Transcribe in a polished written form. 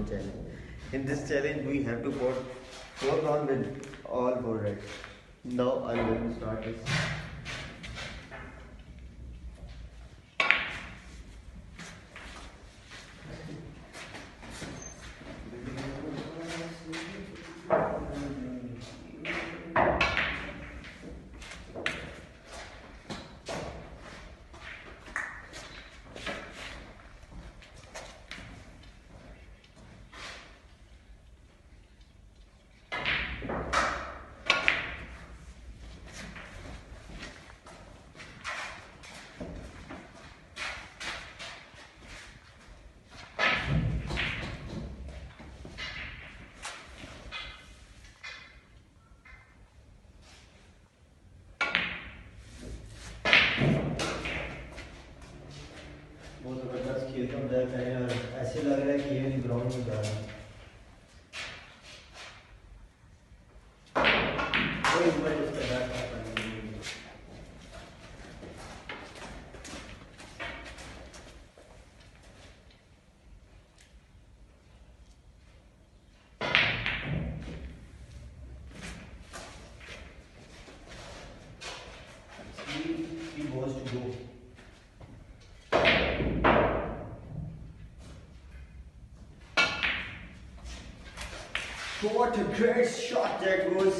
round challenge. In this challenge, we have to put 4 rounds with all 4 reds. Now I'm going to start this. बहुत ज़बरदस्त खेलता हूँ black है और ऐसे लग रहा है कि ये ग्राउंड में जा रहा है। कोई बट उसका बैट आता नहीं। He was to go. What a great shot that was.